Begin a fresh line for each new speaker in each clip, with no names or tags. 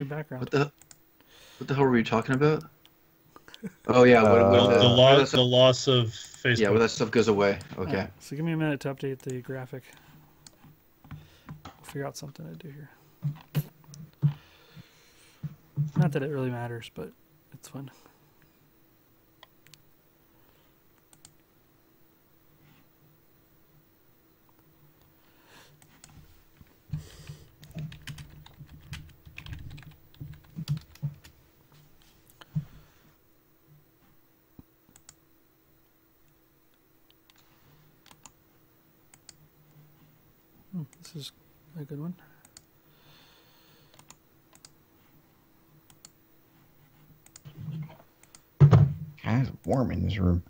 Your background.
What the hell were we talking about? Oh yeah, when that
The
stuff,
loss of
yeah, when
Facebook.
that stuff goes away.
Alright,
Okay.
so give me a minute to update the graphic. I'll figure out something to do here. Not that it really matters, but it's fun. This is a good one.
It's warm in this room.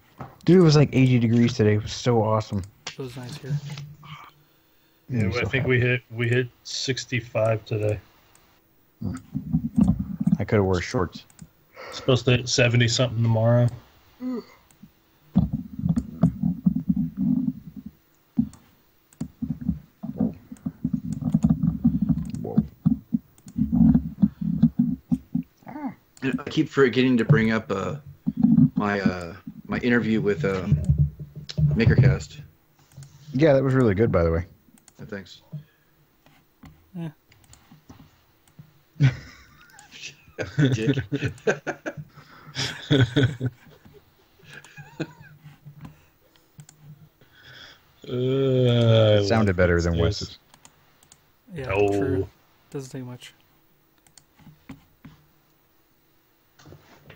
Dude, it was like 80 degrees today. It was so awesome.
It was nice here.
Yeah,
I'm
I
so
think
happy.
we hit 65 today.
I could have wore shorts.
Supposed to hit 70 something tomorrow.
Whoa.
I keep forgetting to bring up my interview with MakerCast.
Yeah, that was really good, by the way.
Thanks.
Yeah.
Dick.
It sounded better than Wes's.
Yeah,
Oh.
true. Doesn't take much.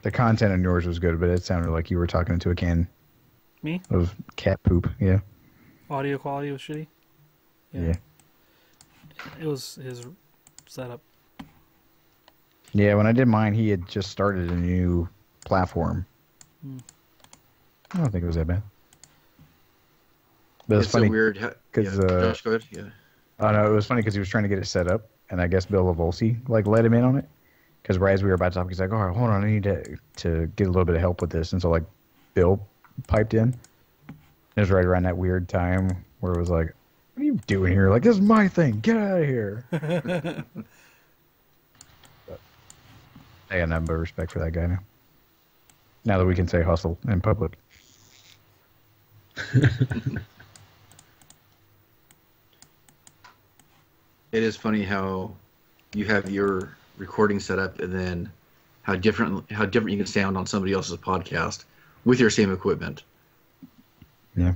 The content on yours was good, but it sounded like you were talking into a can
Me?
of cat poop. Yeah.
Audio quality was shitty.
Yeah.
It was his setup.
Yeah, when I did mine, he had just started a new platform. I don't think it was that bad. But
It's
it's funny
so weird.
because
Josh, go ahead. Yeah.
oh no, it was funny because he was trying to get it set up, and I guess Bill Lavolsi like let him in on it. Because right as we were about to talk, he's like, "All right, hold on, I need to get a little bit of help with this," and so like Bill piped in. It was right around that weird time where it was like, "What are you doing here? Like, this is my thing. Get out of here." But I got nothing but respect for that guy now. Now that we can say hustle in public.
It is funny how you have your recording set up and then how different you can sound on somebody else's podcast with your same equipment.
Yeah.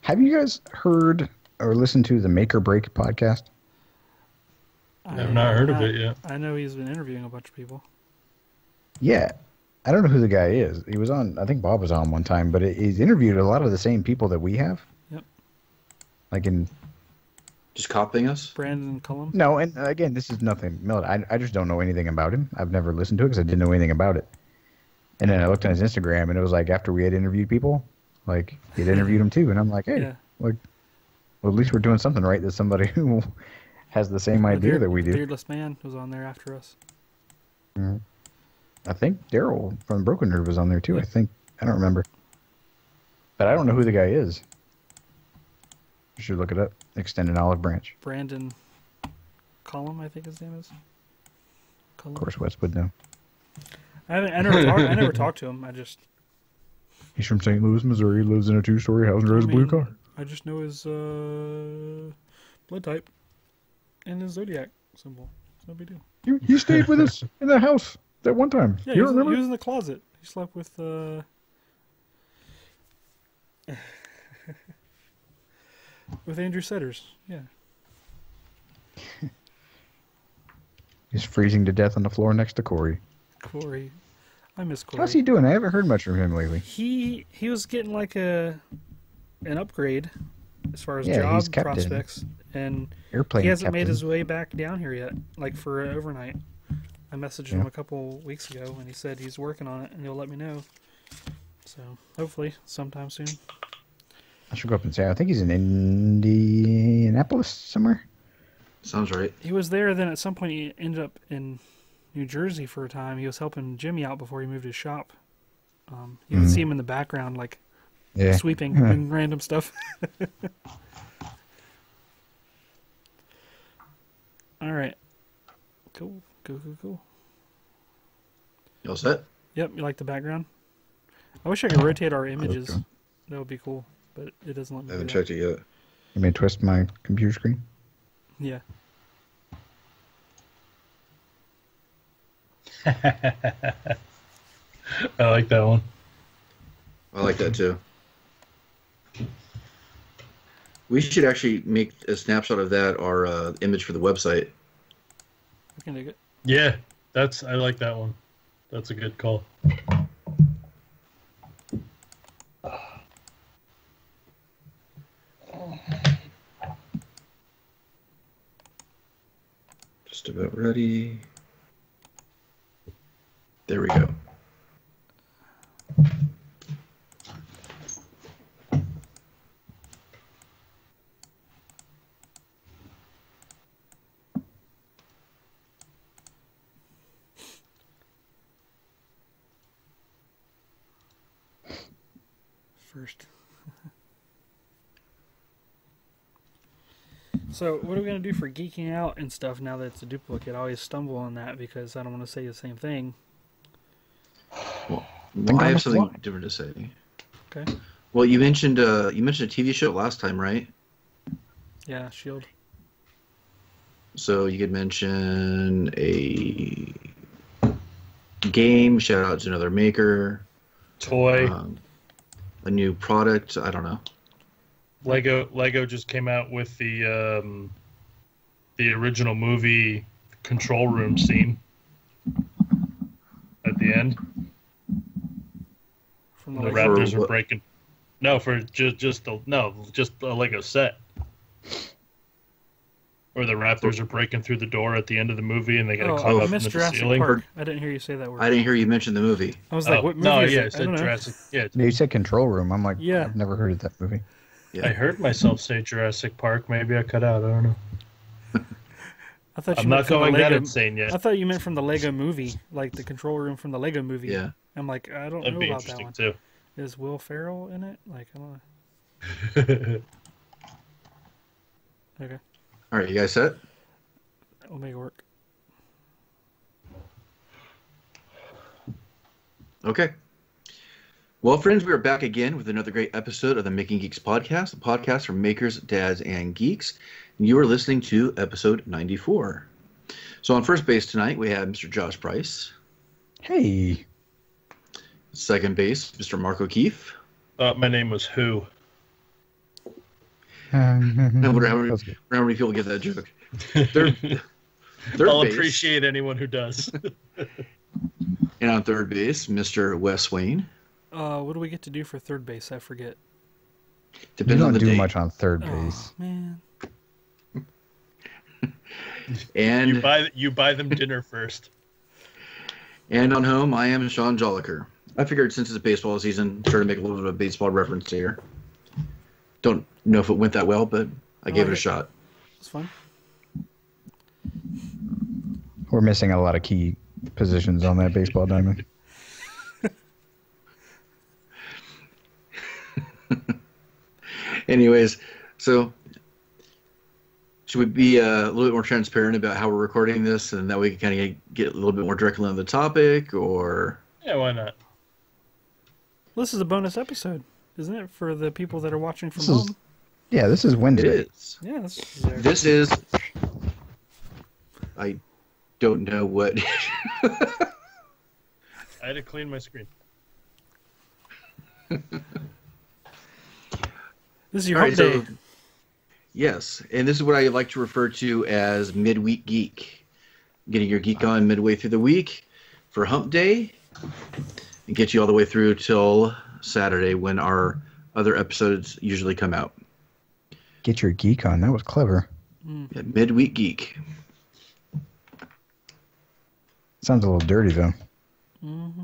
Have you guys heard or listened to the Make or Break podcast?
I've not heard of it yet.
I know he's been interviewing a bunch of people.
Yeah. I don't know who the guy is. He was on, I think Bob was on one time, but he's interviewed a lot of the same people that we have.
Yep.
Like in,
Just copying us?
Brandon Cullum.
no, and again, this is nothing. I just don't know anything about him. I've never listened to it because I didn't know anything about it. And then I looked on his Instagram, and it was like after we had interviewed people, like he'd interviewed him too. And I'm like, hey,
Yeah.
like, well, at least we're doing something right. There's somebody who has the same idea that we
The
do.
Beardless Man was on there after us.
Mhm. I think Daryl from Broken Nerve was on there too. I think I don't remember, but I don't know who the guy is. You should look it up. Extended Olive Branch.
Brandon Cullum, I think his name is. Cullum.
Of course, Wes would know.
I never talked to him.
He's from St. Louis, Missouri. Lives in a two-story house and drives a blue car.
I just know his blood type and his zodiac symbol. It's no big deal.
He stayed with us in the house that one time.
Yeah,
You
he
don't
was
remember?
in the closet. He slept with with Andrew Setters. Yeah.
He's freezing to death on the floor next to Corey.
Corey. I miss Corey.
How's he doing? I haven't heard much from him lately.
He was getting like an upgrade as far as
Yeah, he's
job
captain.
prospects, and
Airplane
he hasn't made
captain.
his way back down here yet, like for overnight. I messaged him
Yeah.
a couple weeks ago, and he said he's working on it, and he'll let me know. So hopefully sometime soon.
I should go up and say. I think he's in Indianapolis somewhere.
Sounds right.
He was there, then at some point he ended up in New Jersey for a time. He was helping Jimmy out before he moved his shop. You can see him in the background, like
Yeah.
sweeping and random stuff. All right. Cool. Cool.
You all set?
Yep, you like the background? I wish I could rotate our images. That would be cool, but it doesn't let me
I haven't
do
checked it yet.
You may twist my computer screen.
that. Yeah.
I like that one.
I like that too. We should actually make a snapshot of that, our image for the website.
I can dig it.
Yeah, I like that one. That's a good call.
Just about ready. There we go.
First. So, what are we going to do for geeking out and stuff now that it's a duplicate? I always stumble on that because I don't want to say the same thing.
Well, I have something different to say.
Okay.
Well, you mentioned a TV show last time, right?
Yeah, Shield.
So you could mention a game, shout out to another maker,
Toy.
a new product. I don't know.
Lego just came out with the original movie control room scene at the end.
From
The
the
Raptors are breaking. No, for just a Lego set. Where the Raptors are breaking through the door at the end of the movie and they got to climb
I
up
missed
into the
Jurassic
ceiling.
Park. I didn't hear you say that word.
I didn't hear you mention the movie.
I was like, what movie
no,
is
yeah,
it?
it
I
said
don't know.
Jurassic. Yeah,
You said control room. I'm like,
Yeah.
I've never heard of that movie.
Yeah.
I heard myself say Jurassic Park. Maybe I cut out. I don't know.
I thought you
I'm
meant
not
from the
going that
Lego.
insane yet.
I thought you meant from the Lego movie, like the control room from the Lego movie.
Yeah.
I'm like, I don't
That'd
know
be
about that
interesting
one.
too.
Is Will Ferrell in it? Like, I don't know. Okay,
All right, you guys set?
we'll make it work.
Okay. Well, friends, we are back again with another great episode of the Making Geeks podcast, the podcast for makers, dads, and geeks. You are listening to episode 94. So on first base tonight, we have Mr. Josh Price.
Hey.
Second base, Mr. Mark O'Keefe.
My name was Who.
I wonder how many people get that joke. Third
I'll
base,
appreciate anyone who does.
and on third base, Mr. Wes Swain.
What do we get to do for third base? I forget.
You
Depends on
don't
the
do
day.
much on third base.
Oh, man.
And
you buy them dinner first.
And on home, I am Sean Jolliker. I figured since it's baseball season, try to make a little bit of a baseball reference here. Don't know if it went that well, but I gave it a shot.
It's fun.
We're missing a lot of key positions on that baseball diamond.
Anyways, so should we be a little bit more transparent about how we're recording this, and that we can kind of get a little bit more directly on the topic, or?
Yeah, why not?
This is a bonus episode, isn't it, for the people that are watching from
This is-
home?
Yeah, this is
It
Wednesday.
is.
Yeah, this is
This is. I don't know what.
I had to clean my screen.
This is your
All
home
right,
day.
so yes, and this is what I like to refer to as midweek geek. Getting your geek on midway through the week for Hump Day, and get you all the way through till Saturday when our other episodes usually come out.
Get your geek on. That was clever.
Yeah, midweek geek.
Sounds a little dirty, though.
Mm-hmm.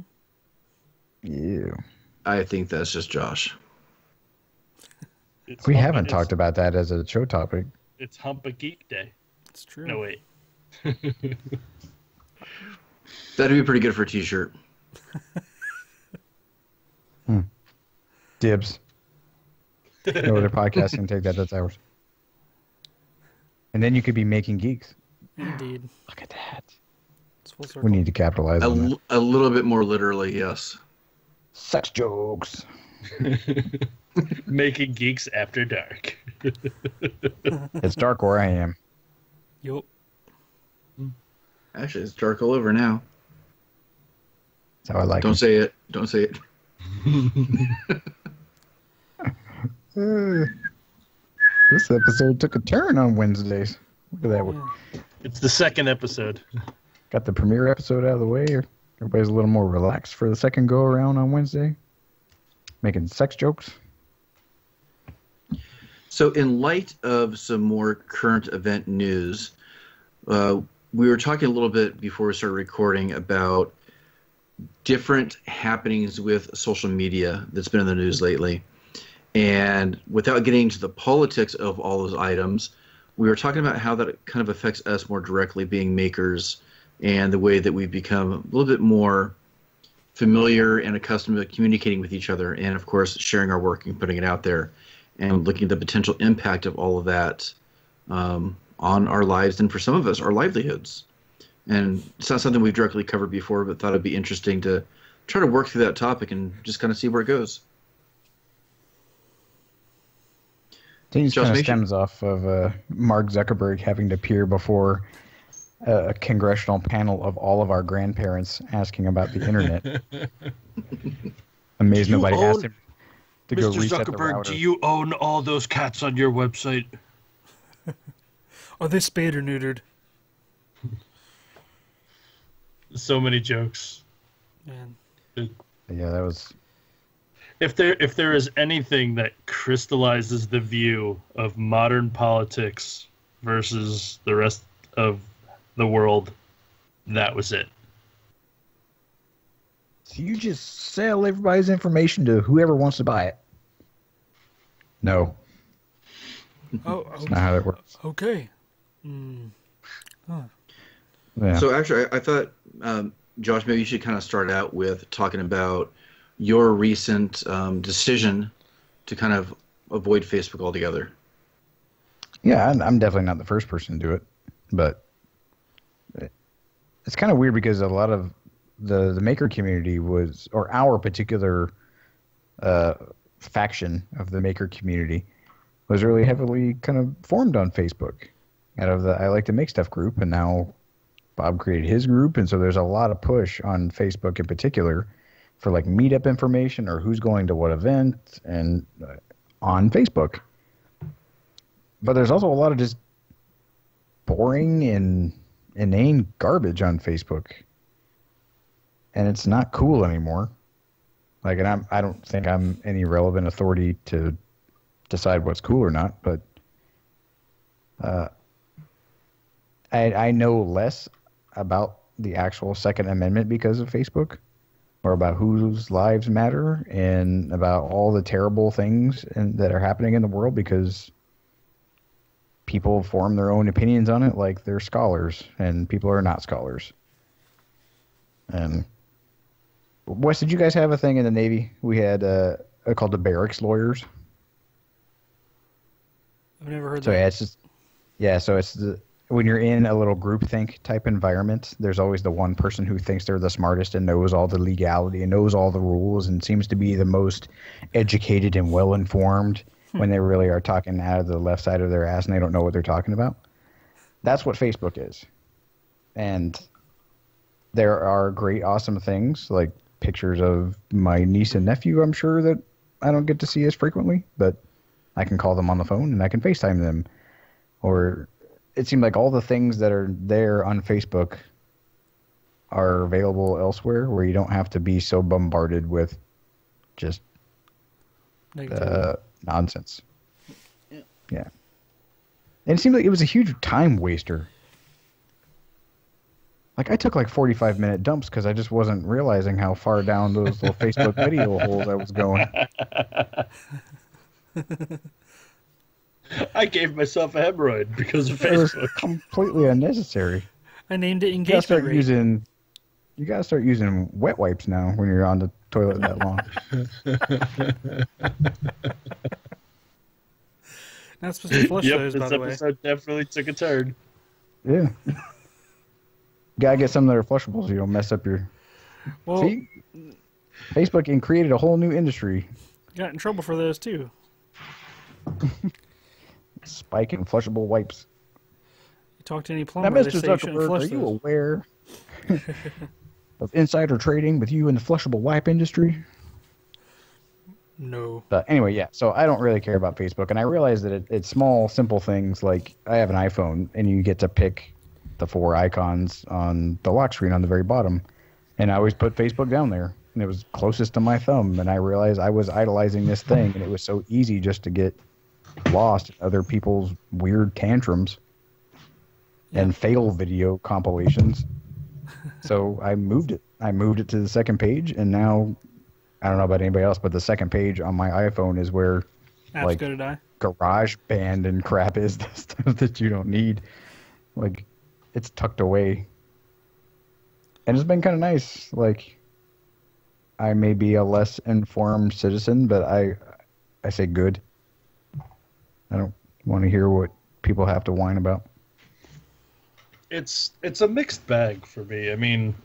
Ew.
I think that's just Josh.
It's
We
hump-
haven't
it's-
talked about that as a show topic.
It's Hump a Geek Day.
It's true.
No, wait.
That'd be pretty good for a t-shirt.
Dibs. No other podcast can take that. That's ours. And then you could be making geeks.
Indeed.
Look at that.
It's full circle.
We need to capitalize on that.
A little bit more literally, yes.
Sex jokes.
Making geeks after dark.
It's dark where I am.
Yup.
Actually, it's dark all over now.
That's how I like
Don't
it.
say it. Don't say it.
This episode took a turn on Wednesdays. Look at that one.
It's the second episode.
Got the premiere episode out of the way. Everybody's a little more relaxed for the second go around on Wednesday. Making sex jokes.
So, in light of some more current event news, we were talking a little bit before we started recording about different happenings with social media that's been in the news lately. And without getting into the politics of all those items, we were talking about how that kind of affects us more directly being makers and the way that we've become a little bit more familiar and accustomed to communicating with each other and, of course, sharing our work and putting it out there and looking at the potential impact of all of that on our lives and, for some of us, our livelihoods. And it's not something we've directly covered before, but thought it'd be interesting to try to work through that topic and just kind of see where it goes.
I think it
Josh,
kind of
make sure-
stems off of Mark Zuckerberg having to appear before a congressional panel of all of our grandparents asking about the internet. Amazed
Do you
nobody
own-
asked him to go reset the router.
you own all those cats on your website?
Are they spayed or neutered?
So many jokes.
Man.
Yeah, that was...
If there is anything that crystallizes the view of modern politics versus the rest of the world, that was it.
So you just sell everybody's information to whoever wants to buy it. No,
Oh,
that's not how that works.
okay.
Yeah.
So actually, I thought, Josh, maybe you should kind of start out with talking about your recent decision to kind of avoid Facebook altogether.
Yeah, I'm definitely not the first person to do it, but it's kind of weird because a lot of the maker community was, or our particular faction of the maker community was really heavily kind of formed on Facebook out of the I Like to Make Stuff group, and now Bob created his group, and so there's a lot of push on Facebook in particular for like meetup information or who's going to what event and on Facebook. But there's also a lot of just boring and inane garbage on Facebook. And it's not cool anymore. Like, and I don't think I'm any relevant authority to decide what's cool or not, but I know less about the actual Second Amendment because of Facebook, or about whose lives matter, and about all the terrible things that are happening in the world because people form their own opinions on it like they're scholars, and people are not scholars. And Wes, did you guys have a thing in the Navy? We had called the barracks lawyers.
I've never heard
So
that.
yeah, it's just so it's when you're in a little groupthink type environment, there's always the one person who thinks they're the smartest and knows all the legality and knows all the rules and seems to be the most educated and well informed when they really are talking out of the left side of their ass and they don't know what they're talking about. That's what Facebook is. And there are great, awesome things like pictures of my niece and nephew, I'm sure, that I don't get to see as frequently, but I can call them on the phone and I can FaceTime them. Or it seemed like all the things that are there on Facebook are available elsewhere where you don't have to be so bombarded with just nonsense. Yeah. And it seemed like it was a huge time waster. Like, I took like 45-minute dumps because I just wasn't realizing how far down those little Facebook video holes I was going.
I gave myself a hemorrhoid because of
It was
Facebook.
completely unnecessary.
I named it
You gotta start
engagement rate.
you gotta start using wet wipes now when you're on the toilet that long.
Not supposed to flush
Yep,
those, by
this
the way.
episode definitely took a turn.
Yeah. Gotta get some that are flushable so you don't mess up your.
Well,
See, Facebook created a whole new industry.
got in trouble for those too.
Spike and flushable wipes.
You talk to any
Now,
plumber, they
Mr.
say you shouldn't
Zuckerberg,
flush
are you
those.
aware of insider trading with you in the flushable wipe industry?
No.
But anyway, yeah. So I don't really care about Facebook, and I realize that it's small, simple things like I have an iPhone, and you get to pick the 4 icons on the lock screen on the very bottom, and I always put Facebook down there, and it was closest to my thumb, and I realized I was idolizing this thing, and it was so easy just to get lost in other people's weird tantrums and fail video compilations. So I moved it. I moved it to the second page, and now I don't know about anybody else, but the second page on my iPhone is where
Apps
like
go to die.
Garage Band and crap is the stuff that you don't need. Like, it's tucked away. And it's been kind of nice. Like, I may be a less informed citizen, but I say good. I don't want to hear what people have to whine about.
It's a mixed bag for me. I mean,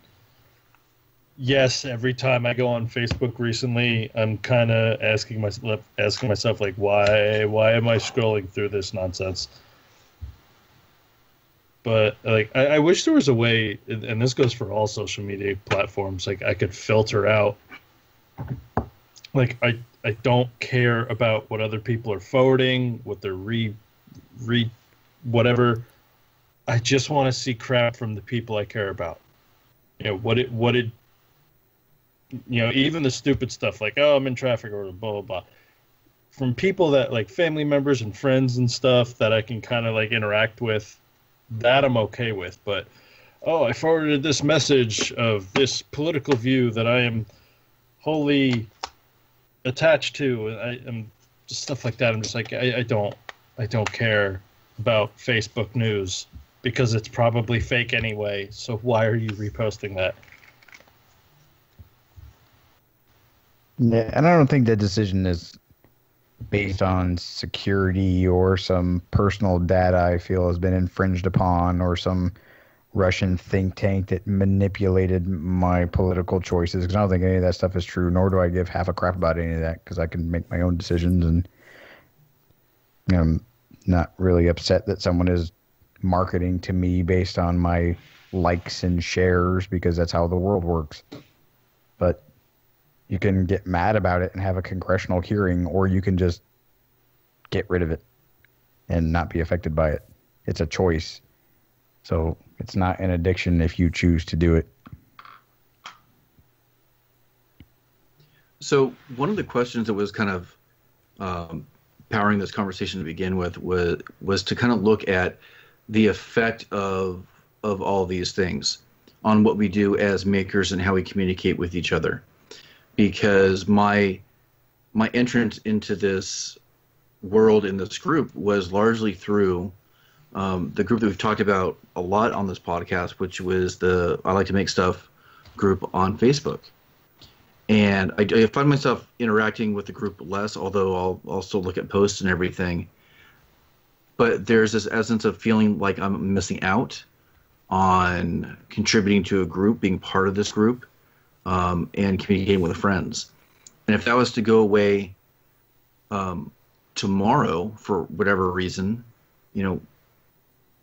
yes, every time I go on Facebook recently, I'm kind of asking myself like, why am I scrolling through this nonsense? But like, I wish there was a way, and this goes for all social media platforms, like I could filter out. Like I don't care about what other people are forwarding, what they're whatever. I just want to see crap from the people I care about. You know, what did you know, even the stupid stuff like, oh, I'm in traffic or blah, blah, blah. From people that like family members and friends and stuff that I can kind of like interact with, that I'm okay with. But, oh, I forwarded this message of this political view that I am wholly attached to. And I am just stuff like that. I'm just like, I don't care about Facebook news because it's probably fake anyway. So why are you reposting that?
Yeah, and I don't think that decision is based on security or some personal data I feel has been infringed upon or some Russian think tank that manipulated my political choices. Because I don't think any of that stuff is true, nor do I give half a crap about any of that because I can make my own decisions, and I'm not really upset that someone is marketing to me based on my likes and shares because that's how the world works. But you can get mad about it and have a congressional hearing, or you can just get rid of it and not be affected by it. It's a choice. So it's not an addiction if you choose to do it.
So one of the questions that was kind of powering this conversation to begin with was to kind of look at the effect of all these things on what we do as makers and how we communicate with each other. Because my entrance into this world in this group was largely through the group that we've talked about a lot on this podcast, which was the I Like to Make Stuff group on Facebook. And I find myself interacting with the group less, although I'll still look at posts and everything. But there's this essence of feeling like I'm missing out on contributing to a group, being part of this group, and communicating with friends. And if that was to go away tomorrow for whatever reason,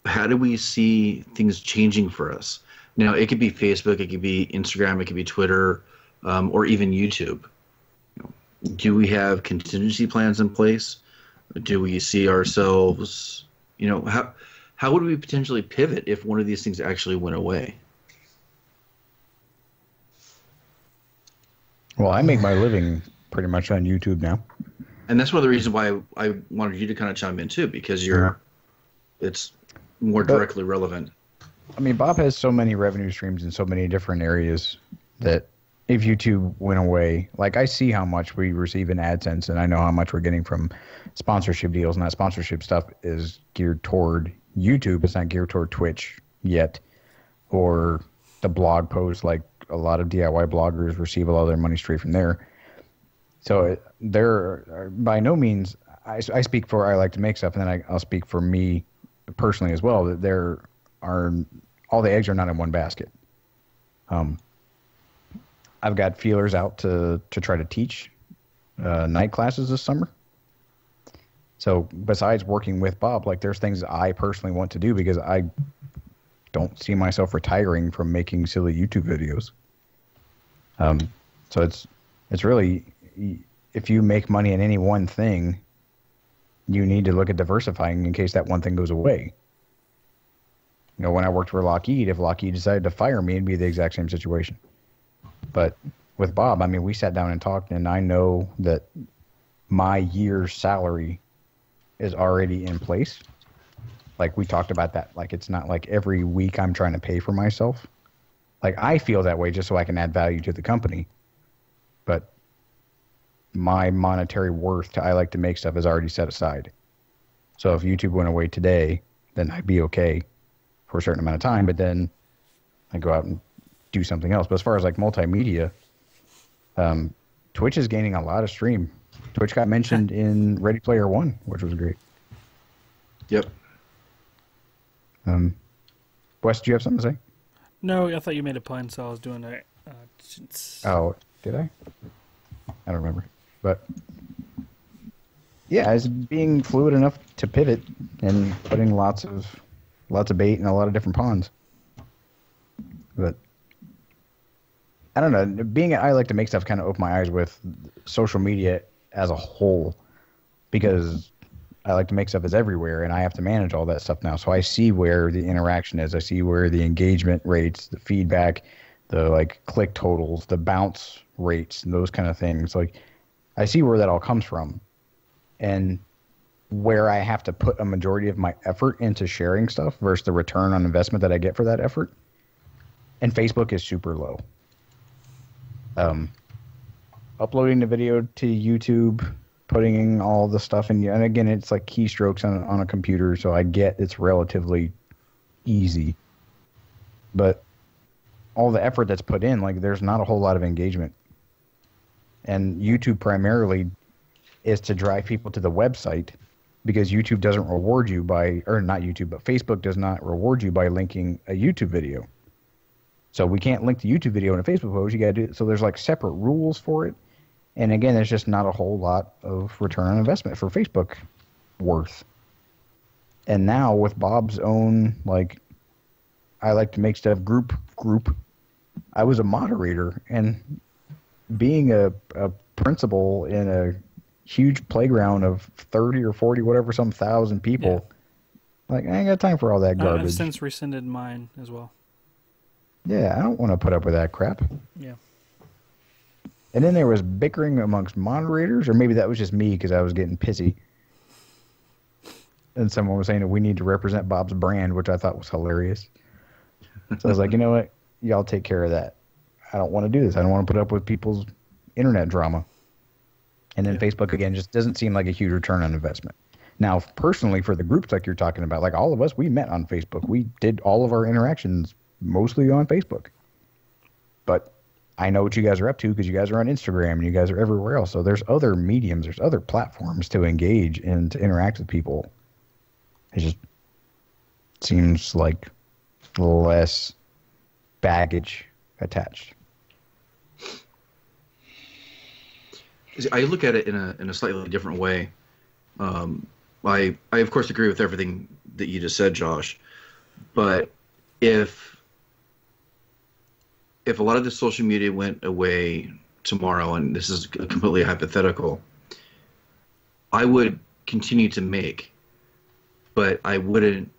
how do we see things changing for us? Now, it could be Facebook, it could be Instagram, it could be Twitter, or even YouTube. Do we have contingency plans in place? Do we see ourselves, how would we potentially pivot if one of these things actually went away?
Well, I make my living pretty much on YouTube now.
And that's one of the reasons why I wanted you to kind of chime in too, because it's more directly relevant.
I mean, Bob has so many revenue streams in so many different areas that if YouTube went away, like I see how much we receive in AdSense and I know how much we're getting from sponsorship deals, and that sponsorship stuff is geared toward YouTube. It's not geared toward Twitch yet, or the blog posts. Like a lot of DIY bloggers receive a lot of their money straight from there. So there are, by no means, I speak for I like to make stuff, and then I'll speak for me personally as well. That there are all the eggs are not in one basket. I've got feelers out to try to teach night classes this summer. So besides working with Bob, like there's things I personally want to do because I don't see myself retiring from making silly YouTube videos. So it's really, if you make money in any one thing, you need to look at diversifying in case that one thing goes away. You know, when I worked for Lockheed, if Lockheed decided to fire me, it'd be the exact same situation. But with Bob, I mean, we sat down and talked, and I know that my year's salary is already in place. Like, we talked about that. Like, it's not like every week I'm trying to pay for myself. Like, I feel that way just so I can add value to the company. But my monetary worth to I like to make stuff is already set aside. So if YouTube went away today, then I'd be okay for a certain amount of time, but then I go out and do something else. But as far as like multimedia, Twitch is gaining a lot of stream. Twitch got mentioned in Ready Player One, which was great.
Yep.
Wes, do you have something to say?
No, I thought you made a pun, so I was doing it.
Oh, did I? I don't remember. But yeah, it's being fluid enough to pivot and putting lots of bait in a lot of different ponds. But I don't know. Being I like to make stuff kind of open my eyes with social media as a whole, because I like to make stuff that's everywhere, and I have to manage all that stuff now. So I see where the interaction is. I see where the engagement rates, the feedback, the like click totals, the bounce rates, and those kind of things. Like, I see where that all comes from, and where I have to put a majority of my effort into sharing stuff versus the return on investment that I get for that effort. And Facebook is super low. Uploading the video to YouTube, putting in all the stuff in, and again, it's like keystrokes on a computer, so I get it's relatively easy. But all the effort that's put in, like, there's not a whole lot of engagement. And YouTube primarily is to drive people to the website, because YouTube doesn't reward you by, or not YouTube, but Facebook does not reward you by linking a YouTube video. So we can't link the YouTube video in a Facebook post. You got to do it. So there's like separate rules for it. And again, there's just not a whole lot of return on investment for Facebook worth. And now with Bob's own, like, I like to make stuff group, I was a moderator, and being a principal in a huge playground of 30 or 40, whatever, some thousand people, like, I ain't got time for all that garbage.
I've since rescinded mine as well.
Yeah, I don't want to put up with that crap.
Yeah.
And then there was bickering amongst moderators, or maybe that was just me because I was getting pissy. And someone was saying that we need to represent Bob's brand, which I thought was hilarious. So I was like, you know what? Y'all take care of that. I don't want to do this. I don't want to put up with people's internet drama. And then Facebook, again, just doesn't seem like a huge return on investment. Now, personally, for the groups like you're talking about, like all of us, we met on Facebook. We did all of our interactions mostly on Facebook. But I know what you guys are up to because you guys are on Instagram and you guys are everywhere else. So there's other mediums, there's other platforms to engage and to interact with people. It just seems like less baggage attached.
I look at it in a slightly different way. I of course agree with everything that you just said, Josh. But if a lot of the social media went away tomorrow, and this is completely hypothetical, I would continue to make, but I wouldn't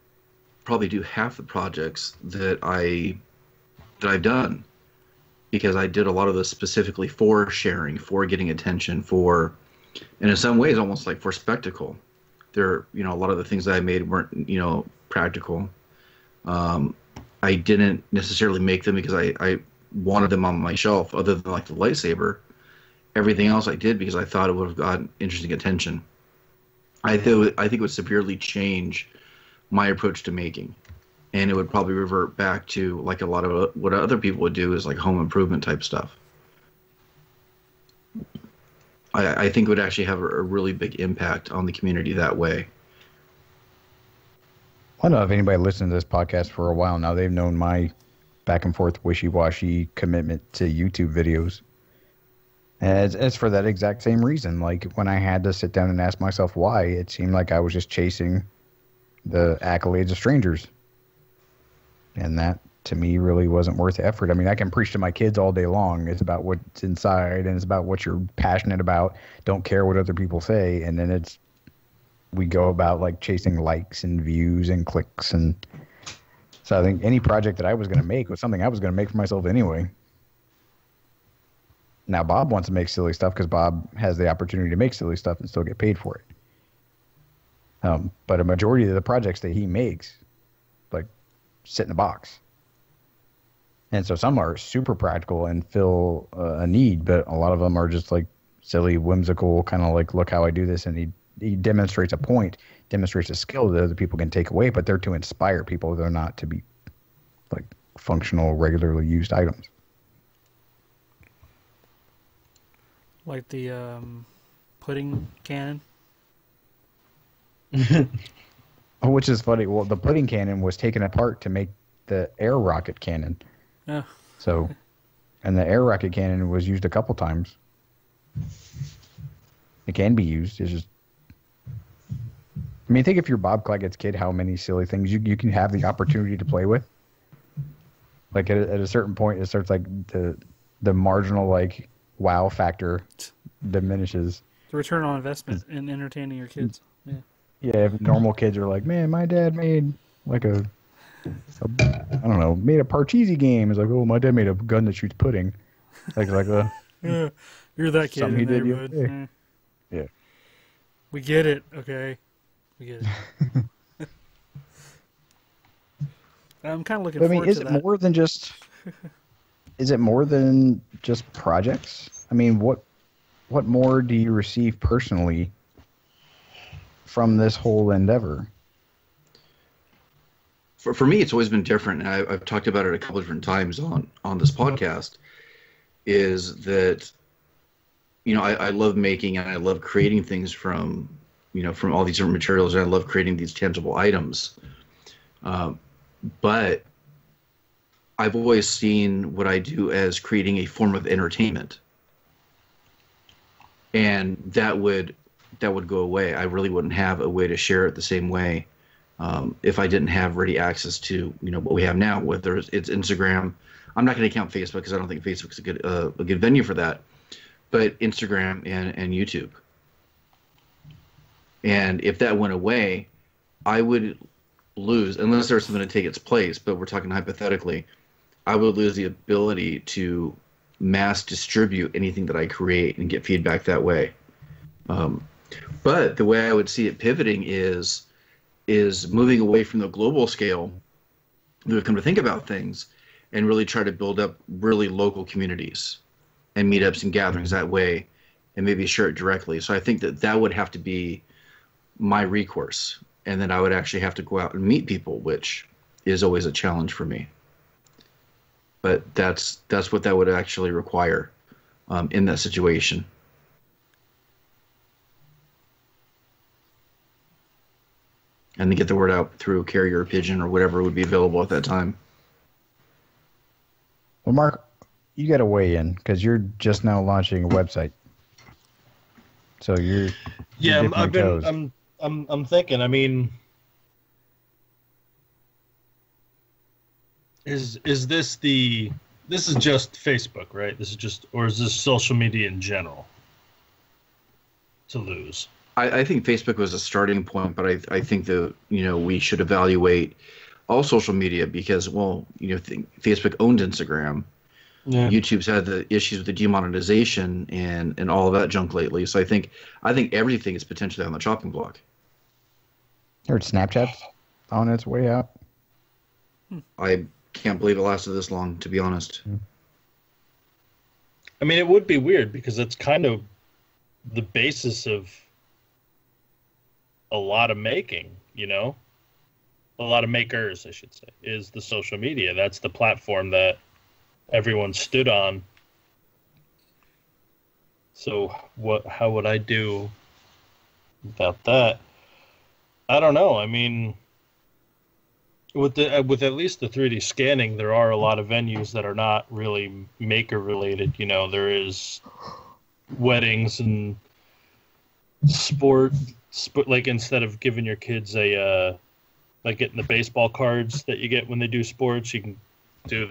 probably do half the projects that I've done, because I did a lot of this specifically for sharing, for getting attention, and in some ways almost like for spectacle. A lot of the things that I made weren't, practical. I didn't necessarily make them because I wanted them on my shelf, other than like the lightsaber. Everything else I did because I thought it would have gotten interesting attention. I think it would severely change my approach to making, and it would probably revert back to like a lot of what other people would do, is like home improvement type stuff. I think it would actually have a really big impact on the community that way.
I don't know if anybody listened to this podcast for a while now. They've known my back and forth wishy-washy commitment to YouTube videos. And it's for that exact same reason. Like, when I had to sit down and ask myself why, it seemed like I was just chasing the accolades of strangers. And that, to me, really wasn't worth the effort. I mean, I can preach to my kids all day long. It's about what's inside, and it's about what you're passionate about. Don't care what other people say. And then we go about, like, chasing likes and views and clicks. And so I think any project that I was going to make was something I was going to make for myself anyway. Now, Bob wants to make silly stuff because Bob has the opportunity to make silly stuff and still get paid for it. But a majority of the projects that he makes, like, sit in a box. And so some are super practical and fill a need, but a lot of them are just, like, silly, whimsical, kind of like, look how I do this. And he demonstrates a point, demonstrates a skill that other people can take away, but they're to inspire people. They're not to be, like, functional, regularly used items.
Like the pudding cannon.
Which is funny. Well, the pudding cannon was taken apart to make the air rocket cannon.
Yeah.
So, and the air rocket cannon was used a couple times. It can be used. It's just, I mean, think if you're Bob Claggett's kid, how many silly things you can have the opportunity to play with. Like at a certain point, it starts like the marginal like wow factor diminishes.
The return on investment in entertaining your kids. Yeah.
Yeah, if normal kids are like, man, my dad made like I don't know, made a Parcheesi game. It's like, oh, my dad made a gun that shoots pudding.
Yeah, you're that kid in the neighborhood.
Yeah.
We get it, okay? We get it. I'm kind of looking forward to that.
Is it more than just projects? I mean, what more do you receive personally from this whole endeavor?
For me, it's always been different, and I've talked about it a couple of different times on this podcast, is that, you know, I love making and I love creating things from all these different materials, and I love creating these tangible items. But I've always seen what I do as creating a form of entertainment. And that would go away. I really wouldn't have a way to share it the same way if I didn't have ready access to, you know, what we have now, whether it's Instagram. I'm not going to count Facebook because I don't think Facebook's a good venue for that. But Instagram and YouTube. And if that went away, I would lose, unless there was something to take its place, but we're talking hypothetically, I would lose the ability to mass distribute anything that I create and get feedback that way. But the way I would see it pivoting is moving away from the global scale, we've come to think about things, and really try to build up really local communities and meetups and gatherings that way, and maybe share it directly. So I think that would have to be my recourse, and then I would actually have to go out and meet people, which is always a challenge for me. But that's what that would actually require in that situation. And to get the word out through carrier or pigeon or whatever would be available at that time.
Well, Mark, you got to weigh in because you're just now launching a website. So you're
I'm thinking. I mean, is this this is just Facebook, right? This is just, or is this social media in general to lose?
I think Facebook was a starting point, but I think that, you know, we should evaluate all social media because, well, you know, Facebook owned Instagram. Yeah. YouTube's had the issues with the demonetization and all of that junk lately. So I think everything is potentially on the chopping block.
I heard Snapchat's on its way out.
I can't believe it lasted this long, to be honest.
I mean, it would be weird because it's kind of the basis of a lot of making, you know? A lot of makers, I should say, is the social media. That's the platform that everyone stood on So how would I do without that? I don't know. I mean, with at least the 3D scanning, there are a lot of venues that are not really maker related. You know, there is weddings and sport like instead of giving your kids a like getting the baseball cards that you get when they do sports, you can do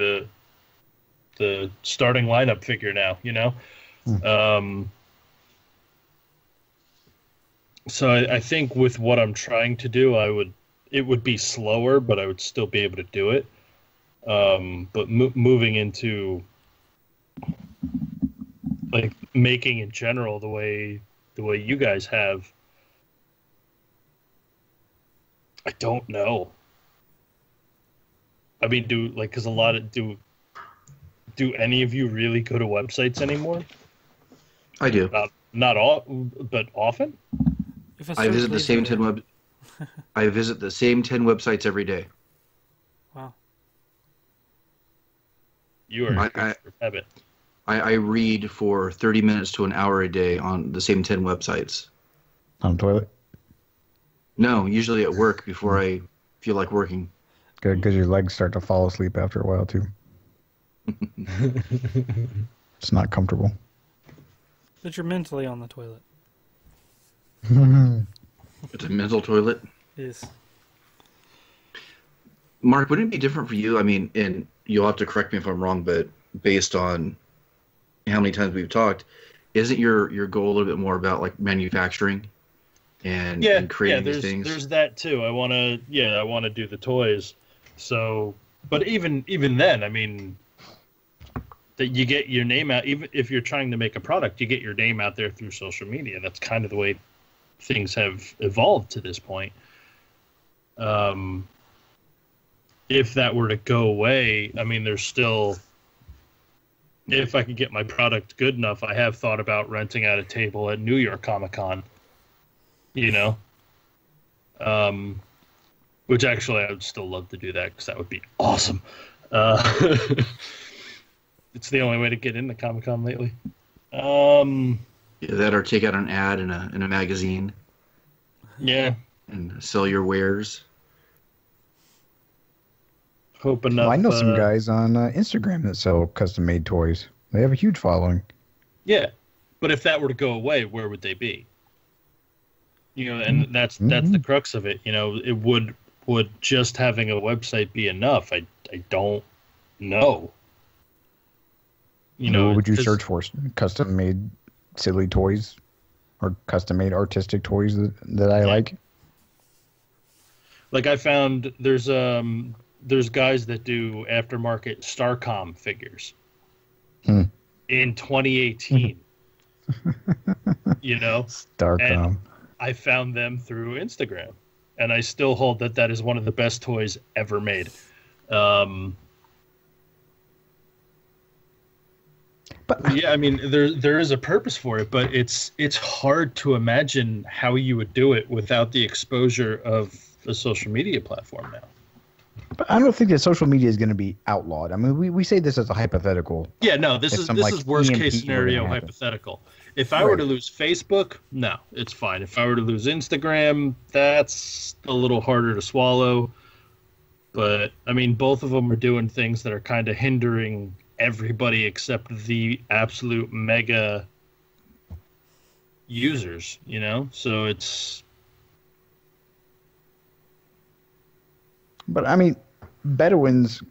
the starting lineup figure now, you know. So I think with what I'm trying to do, it would be slower, but I would still be able to do it. But moving into like making in general the way you guys have, I don't know. I mean, because a lot of do any of you really go to websites anymore?
I do.
Not all, but often.
I visit the same 10 I visit the same 10 websites every day.
Wow.
You are a habit.
I read for 30 minutes to an hour a day on the same 10 websites.
On the toilet?
No, usually at work before I feel like working.
Good, because your legs start to fall asleep after a while, too. It's not comfortable.
But you're mentally on the toilet.
It's a mental toilet.
Yes.
Mark, wouldn't it be different for you? I mean, and you'll have to correct me if I'm wrong, but based on how many times we've talked, isn't your goal a little bit more about like manufacturing and creating these things?
There's that too. I want to do the toys. So, but even then, I mean, that you get your name out. Even if you're trying to make a product, you get your name out there through social media. That's kind of the way things have evolved to this point. If that were to go away, I mean, there's still, if I could get my product good enough, I have thought about renting out a table at New York Comic Con, you know, which actually I would still love to do that because that would be awesome. It's the only way to get into Comic Con lately.
Yeah, that or take out an ad in a magazine.
Yeah.
And sell your wares.
Hope enough.
Well, I know some guys on Instagram that sell custom-made toys. They have a huge following.
Yeah, but if that were to go away, where would they be? You know, and that's the crux of it. You know, it would just having a website be enough? I don't know. You know,
what would you search for? Custom-made silly toys, or custom-made artistic toys that I like.
Like I found there's guys that do aftermarket Starcom figures in 2018. You know,
Starcom.
And I found them through Instagram, and I still hold that is one of the best toys ever made. But yeah, I mean, there is a purpose for it, but it's hard to imagine how you would do it without the exposure of a social media platform now.
But I don't think that social media is going to be outlawed. I mean, we say this as a hypothetical.
Yeah, no, this is worst case scenario hypothetical. If I were to lose Facebook, no, it's fine. If I were to lose Instagram, that's a little harder to swallow. But I mean, both of them are doing things that are kind of hindering everybody except the absolute mega users, you know? So it's...
But I mean, Bedouins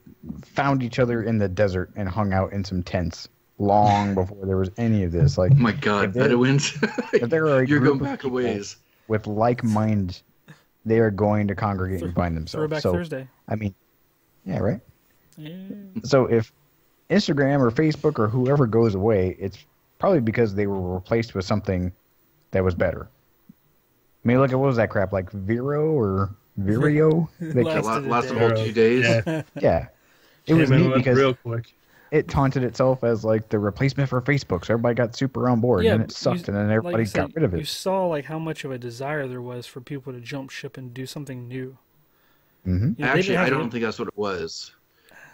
found each other in the desert and hung out in some tents long before there was any of this. Like,
oh my God, Bedouins!
If there are
You're going back a ways.
With like minds, they are going to congregate and find themselves.
Throwback Thursday.
I mean, yeah, right.
Yeah.
So if Instagram or Facebook or whoever goes away, it's probably because they were replaced with something that was better. I mean, look at what was that crap, like Vero or Vireo?
Lasted a whole 2 days.
Yeah. It was neat because
real quick.
It taunted itself as like the replacement for Facebook, so everybody got super on board, and it sucked, and then everybody got rid of it.
You saw like how much of a desire there was for people to jump ship and do something new.
Mm-hmm.
You know,
actually, I don't think that's what it was.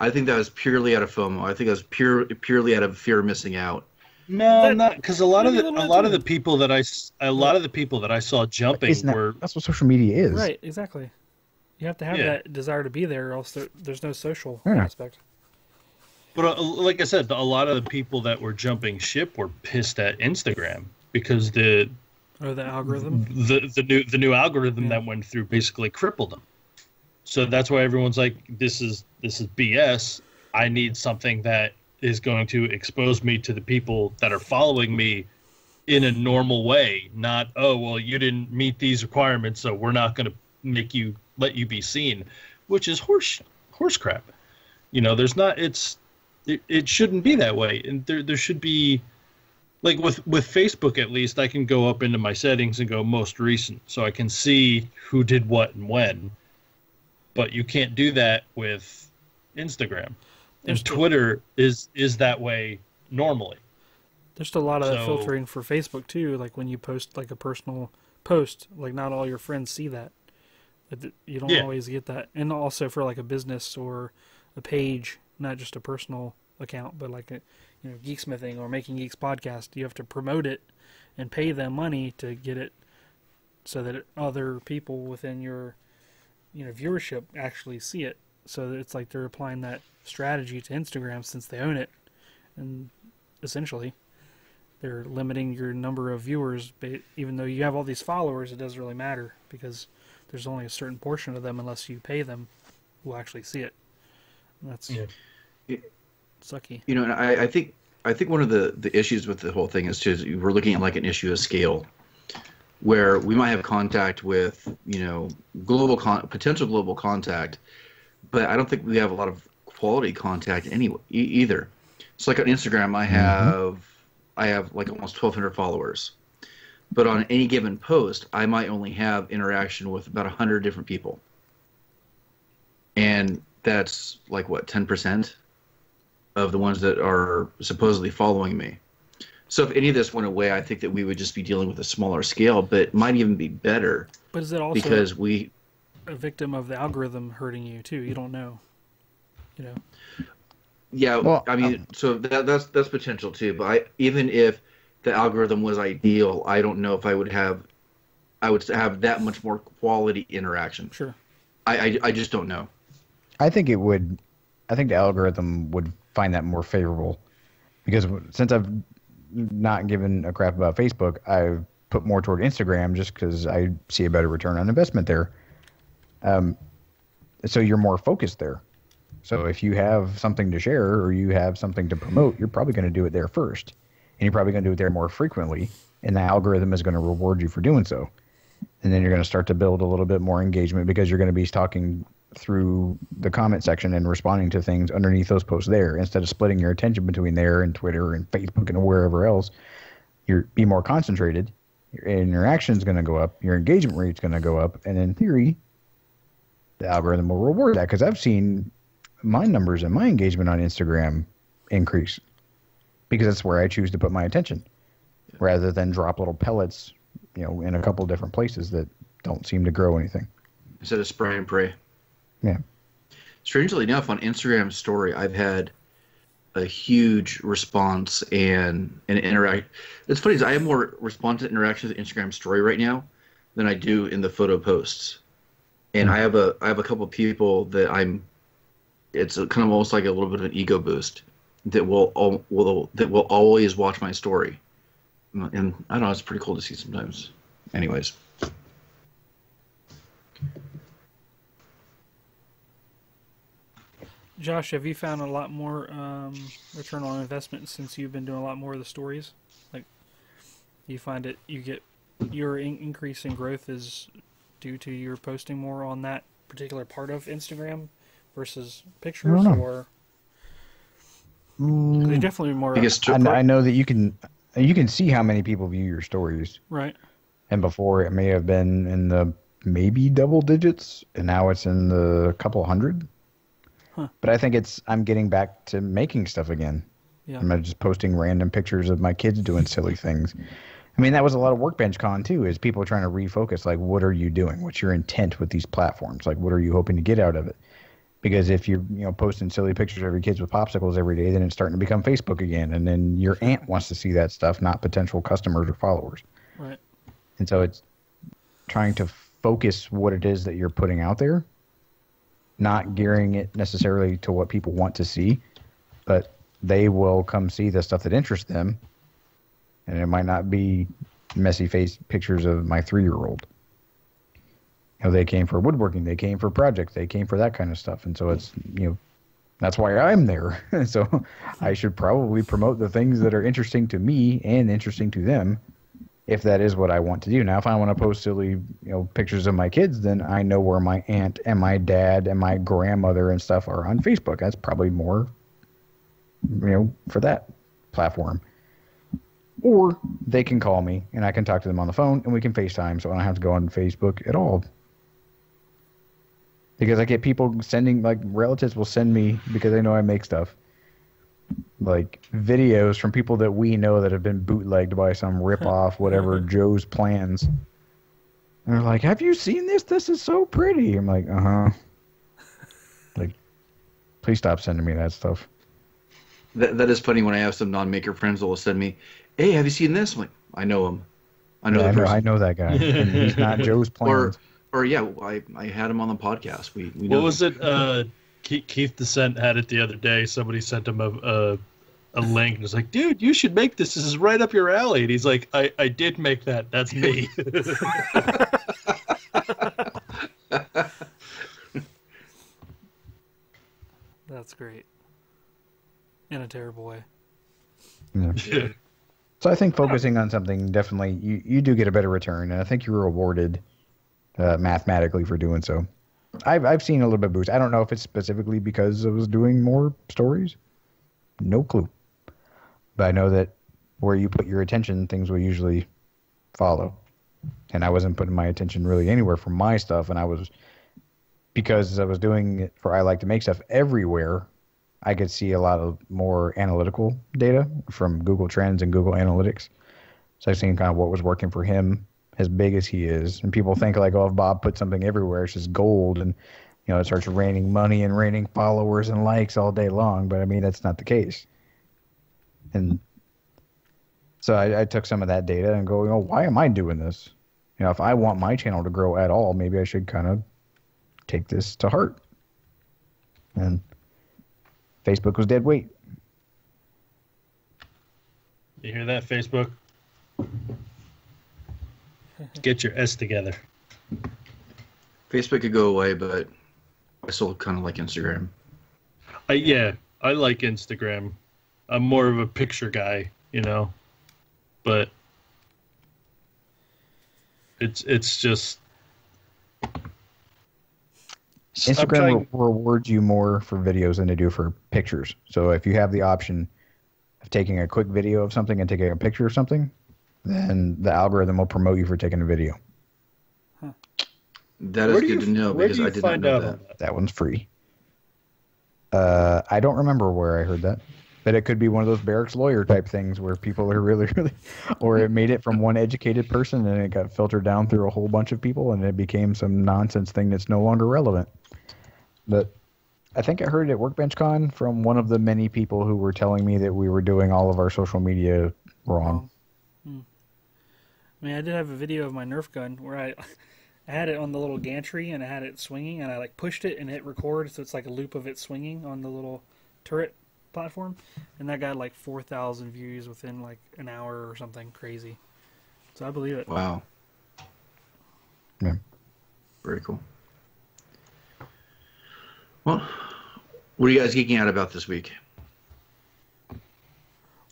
I think that was purely out of FOMO. I think that was purely out of fear of missing out.
No, not because a lot of
maybe
the
a little
a lot
bit
of the
too.
people that a lot of the people that I saw jumping
Isn't that,
were
that's what social media is.
Right, exactly. You have to have
Yeah.
that desire to be there, or else there's no social
Yeah.
aspect.
But like I said, a lot of the people that were jumping ship were pissed at Instagram because
Or the algorithm.
the new algorithm
Yeah.
that went through basically crippled them. So that's why everyone's like, this is BS. I need something that is going to expose me to the people that are following me in a normal way, not, oh, well, you didn't meet these requirements, so we're not going to let you be seen, which is horse crap. You know, it shouldn't be that way. And there should be, like with Facebook, at least I can go up into my settings and go most recent, so I can see who did what and when. But you can't do that with Instagram. And Twitter is that way normally.
There's a lot of
So-
filtering for Facebook too. Like when you post like a personal post, like not all your friends see that. You don't
Yeah.
always get that. And also for like a business or a page, not just a personal account, but like a Geeksmithing or Making Geeks podcast, you have to promote it and pay them money to get it so that other people within your viewership actually see it. So it's like they're applying that strategy to Instagram since they own it, and essentially they're limiting your number of viewers. Even though you have all these followers, it doesn't really matter because there's only a certain portion of them, unless you pay them, who actually see it. And that's sucky.
You know, and I think one of the issues with the whole thing is too, we're looking at like an issue of scale, where we might have contact with potential global contact, but I don't think we have a lot of quality contact anyway either. So like on Instagram, I have like almost 1,200 followers, but on any given post, I might only have interaction with about 100 different people, and that's like what, 10% of the ones that are supposedly following me. So if any of this went away, I think that we would just be dealing with a smaller scale, but it might even be better.
But is it also
because
a victim of the algorithm hurting you too? You don't know.
Yeah,
Well,
I mean, so that's potential too. But even if the algorithm was ideal, I don't know if I would have that much more quality interaction.
Sure.
I just don't know.
I think it would. I think the algorithm would find that more favorable, because since I've not given a crap about Facebook, I've put more toward Instagram just because I see a better return on investment there. So you're more focused there. So if you have something to share or you have something to promote, you're probably going to do it there first, and you're probably going to do it there more frequently, and the algorithm is going to reward you for doing so. And then you're going to start to build a little bit more engagement because you're going to be talking through the comment section and responding to things underneath those posts there, instead of splitting your attention between there and Twitter and Facebook and wherever else. You're be more concentrated. Your interaction is going to go up. Your engagement rate is going to go up. And in theory, the algorithm will reward that, because I've seen my numbers and my engagement on Instagram increase because that's where I choose to put my attention, rather than drop little pellets, in a couple different places that don't seem to grow anything.
Instead of spray and pray.
Yeah.
Strangely enough, on Instagram story, I've had a huge response and interact. It's funny, I have more response and interaction with Instagram story right now than I do in the photo posts. And I have a couple of people that it's kind of almost like a little bit of an ego boost that will always watch my story. And I don't know, it's pretty cool to see sometimes. Anyways.
Josh, have you found a lot more return on investment since you've been doing a lot more of the stories? Like, you find your increase in growth is due to your posting more on that particular part of Instagram versus pictures, or they definitely more.
I know that you can see how many people view your stories,
right?
And before it may have been in the maybe double digits, and now it's in the couple hundred.
Huh.
But I think I'm getting back to making stuff again.
Yeah.
I'm not just posting random pictures of my kids doing silly things. I mean, that was a lot of Workbench Con too, is people trying to refocus, like, what are you doing? What's your intent with these platforms? Like, what are you hoping to get out of it? Because if you're, posting silly pictures of your kids with popsicles every day, then it's starting to become Facebook again. And then your aunt wants to see that stuff, not potential customers or followers.
Right.
And so it's trying to focus what it is that you're putting out there, not gearing it necessarily to what people want to see, but they will come see the stuff that interests them. And it might not be messy face pictures of my 3-year-old. They came for woodworking, they came for projects, they came for that kind of stuff. And so it's, that's why I'm there. So I should probably promote the things that are interesting to me and interesting to them, if that is what I want to do. Now, if I want to post silly, pictures of my kids, then I know where my aunt and my dad and my grandmother and stuff are on Facebook. That's probably more, for that platform. Or they can call me and I can talk to them on the phone and we can FaceTime, so I don't have to go on Facebook at all. Because I get people sending, relatives will send me, because they know I make stuff, videos from people that we know that have been bootlegged by some rip-off, whatever, Joe's Plans. And they're like, have you seen this? This is so pretty. I'm like, uh-huh. Please stop sending me that stuff.
That is funny when I have some non-maker friends that will send me, hey, have you seen this? I'm like, I know him. I
know that guy. And he's not Joe's Plans.
Or yeah, I had him on the podcast. We know
what was it? Keith Descent had it the other day. Somebody sent him a link and was like, dude, you should make this. This is right up your alley. And he's like, I did make that. That's me.
That's great. In a terrible way.
Yeah. So I think focusing on something, definitely, you do get a better return. And I think you're rewarded mathematically for doing so. I've seen a little bit of boost. I don't know if it's specifically because I was doing more stories. No clue. But I know that where you put your attention, things will usually follow. And I wasn't putting my attention really anywhere for my stuff. And because I was doing it for I Like to Make Stuff everywhere, I could see a lot of more analytical data from Google Trends and Google Analytics. So I've seen kind of what was working for him, as big as he is. And people think if Bob put something everywhere, it's just gold, and it starts raining money and raining followers and likes all day long. But I mean, that's not the case. And so I took some of that data and go, why am I doing this? If I want my channel to grow at all, maybe I should kind of take this to heart. And Facebook was dead weight.
You hear that, Facebook? Get your S together.
Facebook could go away, but I still kind of like Instagram.
I like Instagram. I'm more of a picture guy, but it's just
Instagram rewards you more for videos than they do for pictures. So if you have the option of taking a quick video of something and taking a picture of something, then the algorithm will promote you for taking a video.
Huh.
That is good to know, because I did not know that.
That one's free. I don't remember where I heard that. But it could be one of those barracks lawyer type things where people are really, really, or it made it from one educated person and it got filtered down through a whole bunch of people and it became some nonsense thing that's no longer relevant. But I think I heard it at WorkbenchCon from one of the many people who were telling me that we were doing all of our social media wrong.
I mean, I did have a video of my Nerf gun where I had it on the little gantry and I had it swinging and I pushed it and hit record, so it's like a loop of it swinging on the little turret platform, and that got 4,000 views within an hour or something crazy. So I believe it.
Wow.
Yeah.
Very cool. Well, what are you guys geeking out about this week?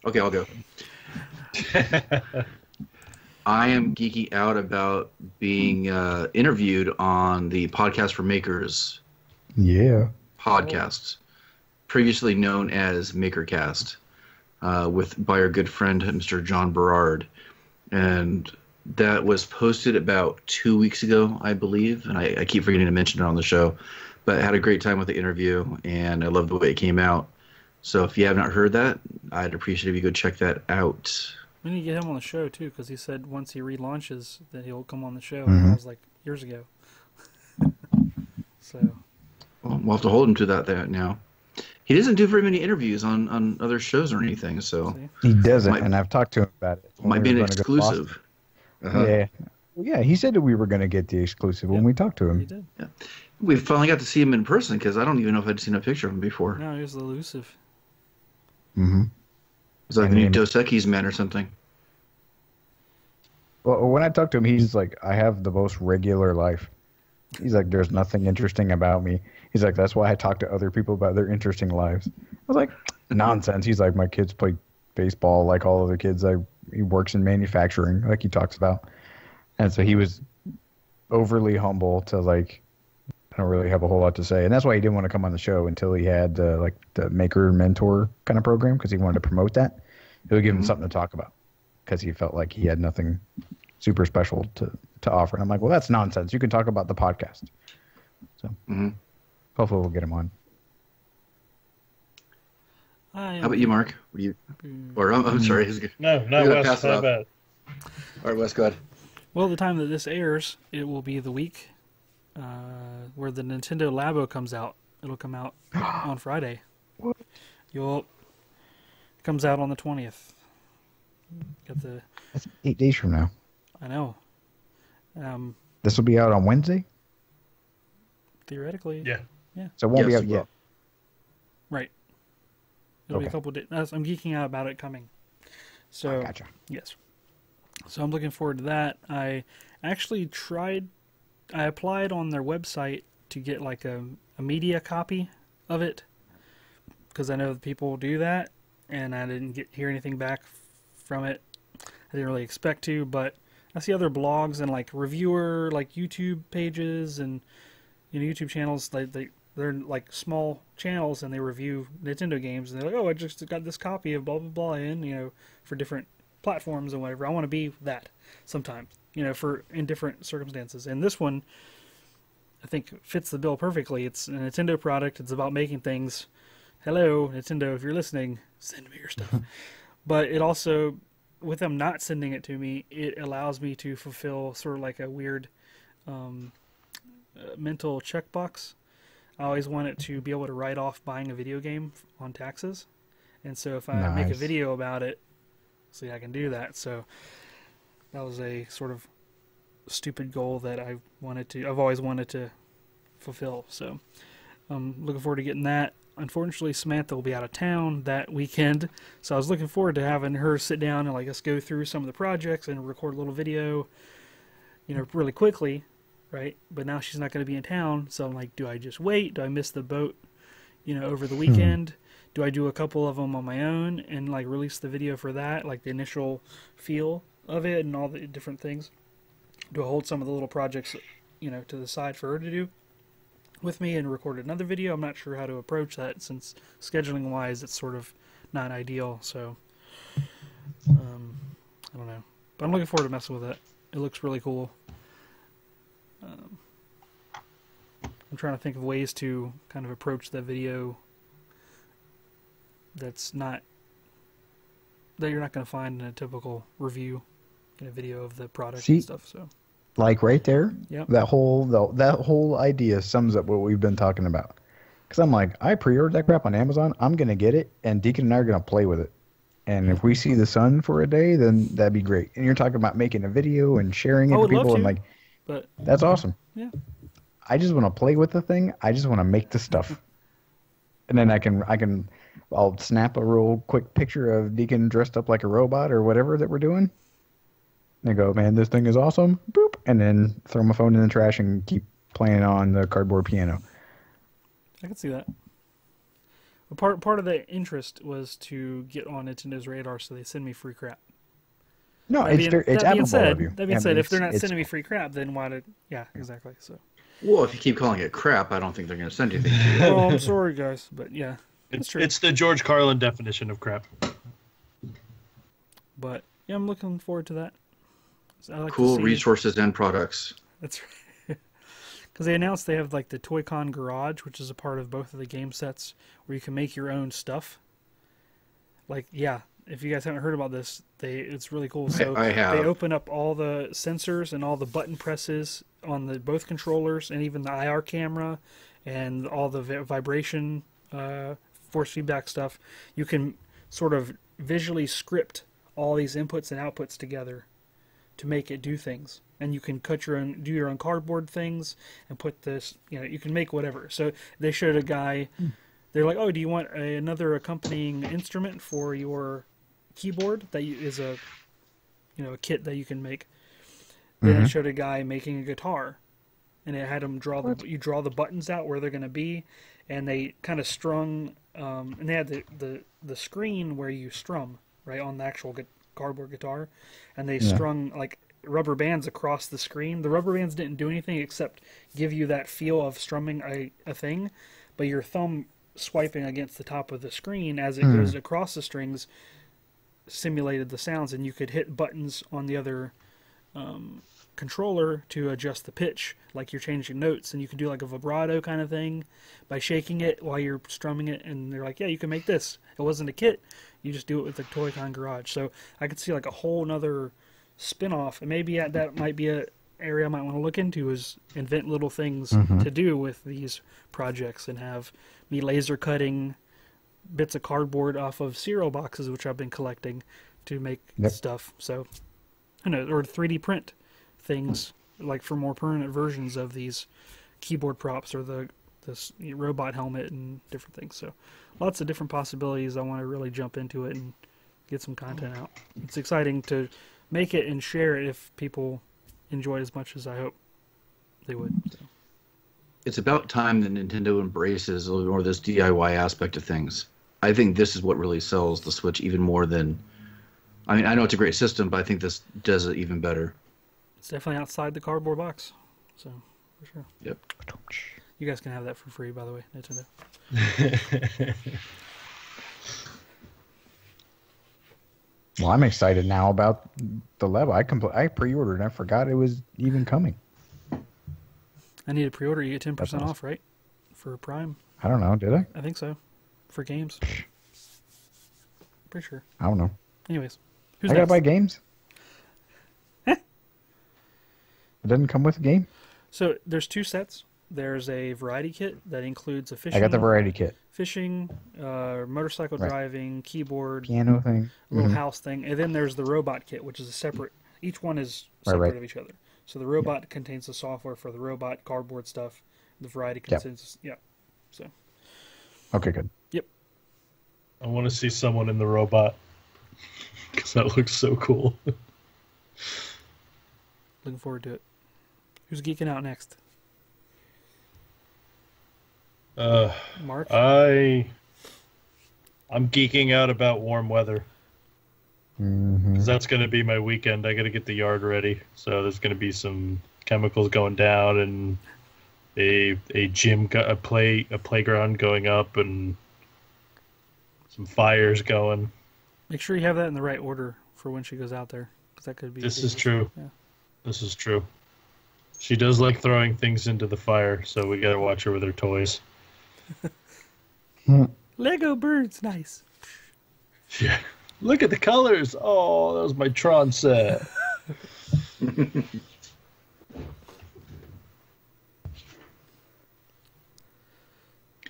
Okay, I'll go. I am geeking out about being interviewed on the Podcast for Makers podcast, previously known as MakerCast, by our good friend, Mr. John Berard. And that was posted about 2 weeks ago, I believe. And I keep forgetting to mention it on the show. But I had a great time with the interview, and I love the way it came out. So if you have not heard that, I'd appreciate if you go check that out.
We need to get him on the show, too, because he said once he relaunches that he'll come on the show. And that was years ago. So
Well, we'll have to hold him to that now. He doesn't do very many interviews on other shows or anything, so
See?
He doesn't, and I've talked to him about it. When
might
we
be an
were gonna go to Boston.
exclusive. Uh-huh.
Yeah. Well, yeah, he said that we were going to get the exclusive when we talked to
He
him.
did.
We finally got to see him in person because I don't even know if I'd seen a picture of him before.
No, he was elusive.
Mm-hmm.
It's like
I
the new
mean-
Dos Equis man or something.
Well, when I talked to him, he's like, I have the most regular life. He's like, there's nothing interesting about me. He's like, that's why I talk to other people about their interesting lives. I was like, nonsense. He's like, my kids play baseball like all other kids. He works in manufacturing, like he talks about. And so he was overly humble to like, I don't really have a whole lot to say. And that's why he didn't want to come on the show until he had like the maker mentor kind of program, because he wanted to promote that. It would give him something to talk about, because he felt like he had nothing super special to offer. And I'm like, well, that's nonsense. You can talk about the podcast. So hopefully we'll get him on.
How about you, Mark? What do you? Or I'm sorry.
No, not
gonna
Wes.
pass it
Not
off.
bad.
All right, Wes, go ahead.
Well, the time that this airs, it will be the week where the Nintendo Labo comes out. It'll come out on Friday.
What?
It comes out on the 20th. Got the.
That's 8 days from now.
I know.
This will be out on Wednesday,
Theoretically.
Yeah.
so it won't be
Yes,
out
it
yet.
will.
Right. It'll be a
Okay.
couple days. I'm geeking out about it coming. So.
Gotcha.
Yes. So I'm looking forward to that. I actually I applied on their website to get like a media copy of it, because I know that people do that, and I didn't hear anything back from it. I didn't really expect to, but I see other blogs and like reviewer like YouTube pages and YouTube channels. They're like small channels, and they review Nintendo games, and they're like, oh, I just got this copy of blah blah blah in for different platforms and whatever. I want to be that sometimes, in different circumstances. And this one, I think, fits the bill perfectly. It's a Nintendo product. It's about making things. Hello, Nintendo, if you're listening, send me your stuff. But it also, with them not sending it to me, it allows me to fulfill sort of like a weird mental checkbox. I always wanted to be able to write off buying a video game on taxes. And so if I make a
Nice.
video about it, see, I can do that. So that was a sort of stupid goal that I've always wanted to fulfill. So I'm looking forward to getting that. Unfortunately, Samantha will be out of town that weekend, so I was looking forward to having her sit down and like us go through some of the projects and record a little video, really quickly, right? But now she's not going to be in town, so I'm like, do I just wait? Do I miss the boat, over the weekend? Do I do a couple of them on my own and like release the video for that, like the initial feel of it and all the different things? Do I hold some of the little projects, to the side for her to do with me and record another video? I'm not sure how to approach that, since scheduling wise it's sort of not ideal. So I don't know, but I'm looking forward to messing with it. It looks really cool. I'm trying to think of ways to kind of approach that video that you're not going to find in a typical review in a video of the product
See?
and stuff. So
Like right there,
Yep.
that whole idea sums up what we've been talking about. Because I'm like, I pre-ordered that crap on Amazon. I'm gonna get it, and Deacon and I are gonna play with it. And if we see the sun for a day, then that'd be great. And you're talking about making a video and sharing it
I
to
would love
people, and
to.
like,
but
that's awesome.
yeah,
I just want to play with the thing. I just want to make the stuff, and then I'll snap a real quick picture of Deacon dressed up like a robot or whatever that we're doing. And I go, man, this thing is awesome. Boop, and then throw my phone in the trash and keep playing on the cardboard piano.
I can see that. But part of the interest was to get on Nintendo's radar, so they send me free crap.
No, it's admirable of you.
That being said, if they're not
it's-
sending me free crap, then why did? Yeah, exactly. So.
Well, if you keep calling it crap, I don't think they're going to send anything to you.
Oh, I'm sorry, guys, but yeah, that's true.
It's the George Carlin definition of crap.
But yeah, I'm looking forward to that. So I like to
Cool
see-
resources and products.
That's right. Because they announced they have like the Toy-Con Garage, which is a part of both of the game sets, where you can make your own stuff. Like, yeah, if you guys haven't heard about this, it's really cool. So
I have.
They open up all the sensors and all the button presses on both controllers, and even the IR camera and all the vibration, force feedback stuff, you can sort of visually script all these inputs and outputs together to make it do things. And you can do your own cardboard things and put this, you can make whatever. So they showed a guy, they're like, oh, do you want another accompanying instrument for your keyboard that is a kit that you can make? Then it showed a guy making a guitar, and it had him you draw the buttons out where they're going to be, and they kind of strung, and they had the screen where you strum, right, on the actual cardboard guitar, and they strung like rubber bands across the screen. The rubber bands didn't do anything except give you that feel of strumming a thing, but your thumb swiping against the top of the screen as it goes across the strings simulated the sounds, and you could hit buttons on the other controller to adjust the pitch, like you're changing notes, and you can do like a vibrato kind of thing by shaking it while you're strumming it. And they're like, yeah, you can make this. It wasn't a kit, you just do it with the Toy-Con Garage. So I could see like a whole nother spin-off, and maybe that might be a area I might want to look into, is invent little things to do with these projects, and have me laser cutting bits of cardboard off of cereal boxes, which I've been collecting, to make stuff. So I know, or 3D print things like for more permanent versions of these keyboard props, or this robot helmet and different things. So lots of different possibilities. I want to really jump into it and get some content out. It's exciting to make it and share it if people enjoy it as much as I hope they would. So.
It's about time that Nintendo embraces a little more this DIY aspect of things. I think this is what really sells the Switch even more than... I mean, I know it's a great system, but I think this does it even better.
It's definitely outside the cardboard box, so for sure.
Yep.
You guys can have that for free, by the way, Nintendo.
Well, I'm excited now about the level. I pre-ordered and I forgot it was even coming.
I need a pre-order. You get 10% off, right? For Prime.
I don't know. Did I?
I think so. For games. Pretty sure.
I don't know.
Anyways.
I gotta buy games?
Eh?
It doesn't come with a game?
So there's 2 sets. There's a variety kit that includes a fishing.
I got the variety kit.
Fishing, motorcycle driving, keyboard,
piano thing,
little house thing, and then there's the robot kit, which is a separate. Each one is separate of each other. So the robot contains the software for the robot, cardboard stuff. The variety contains, So.
Okay, good.
Yep.
I want to see someone in the robot because that looks so cool.
Looking forward to it. Who's geeking out next? Mark?
I'm geeking out about warm weather. Because that's going to be my weekend. I got to get the yard ready. So there's going to be some chemicals going down, and a playground going up, and some fires going.
Make sure you have that in the right order for when she goes out there, because that could be.
This is true.
Yeah.
This is true. She does like throwing things into the fire, so we got to watch her with her toys.
Lego birds, nice.
Yeah. Look at the colors. Oh, that was my Tron set.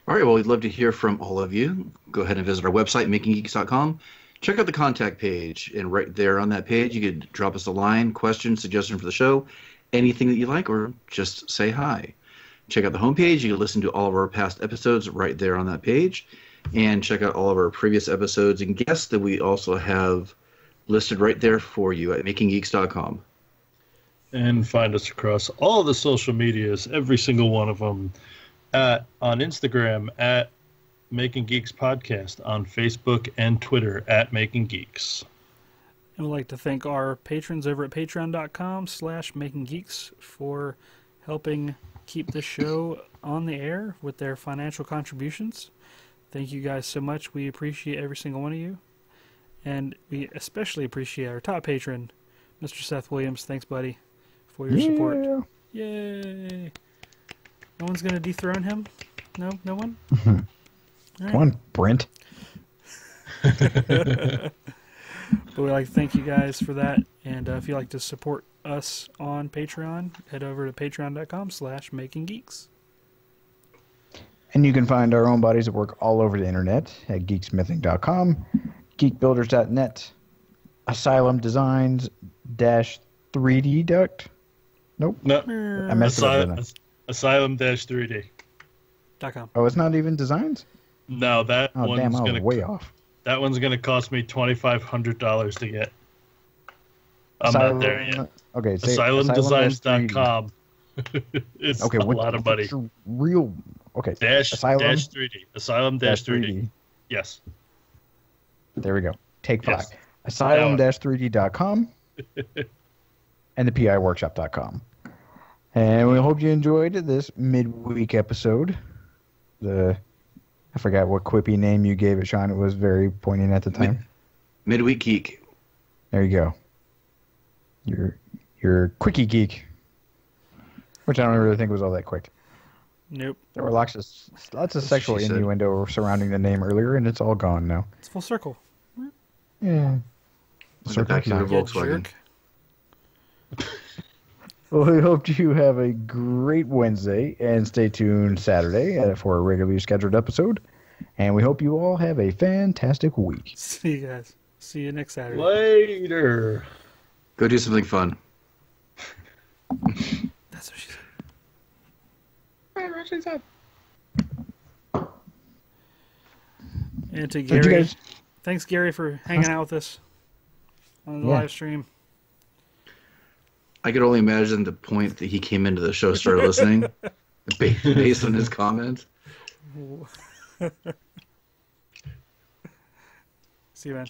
All right, well, we'd love to hear from all of you. Go ahead and visit our website, makinggeeks.com. Check out the contact page, and right there on that page, you could drop us a line, question, suggestion for the show, anything that you like, or just say hi. Check out the homepage. You can listen to all of our past episodes right there on that page, and check out all of our previous episodes and guests that we also have listed right there for you at makinggeeks.com.
And find us across all the social medias, every single one of them, on Instagram at Making Geeks Podcast, on Facebook and Twitter at Making Geeks.
And we'd like to thank our patrons over at patreon.com/makinggeeks for helping keep this show on the air with their financial contributions. Thank you guys so much. We appreciate every single one of you. And we especially appreciate our top patron, Mr. Seth Williams. Thanks, buddy, for your support. Yay! No one's going to dethrone him? No? No one?
Right. Come on, Brent.
But we'd like to thank you guys for that. And if you'd like to support us on Patreon, head over to patreon.com/makinggeeks.
And you can find our own bodies at work all over the internet at geeksmithing.com, geekbuilders.net, Asylum Designs -3D Duct. Nope.
No,
I messed it up, didn't I?
Asylum-3D.
.com.
Oh, it's not even designs?
No, that
Oh,
one's
damn, I was
gonna
way off.
That one's gonna cost me $2,500 to get. I'm not there yet.
Okay, say
Asylumdesigns.com. It's
okay,
a lot of money.
what's your real? Okay,
Dash
Asylum
3D. Asylum-3D. Yes.
There we go. Take 5.
Yes.
Asylum-3D.com and the PIWorkshop.com. And we hope you enjoyed this midweek episode. I forgot what quippy name you gave it, Sean. It was very poignant at the time.
Midweek Geek.
There you go. Your quickie geek, which I don't really think was all that quick.
Nope.
There were lots of sexual
she said.
innuendo surrounding the name earlier, and it's all gone now.
It's full circle.
Yeah.
Look at that,
You
Volkswagen.
jerk.
Well, we hope you have a great Wednesday, and stay tuned Saturday for a regularly scheduled episode. And we hope you all have a fantastic week.
See you guys. See you next Saturday.
Later.
Go do something fun.
That's what she said. And to
So did
Gary,
you guys,
thanks Gary for hanging out with us on the
Yeah.
live stream.
I could only imagine the point that he came into the show, started listening, based on his comments.
See you, man.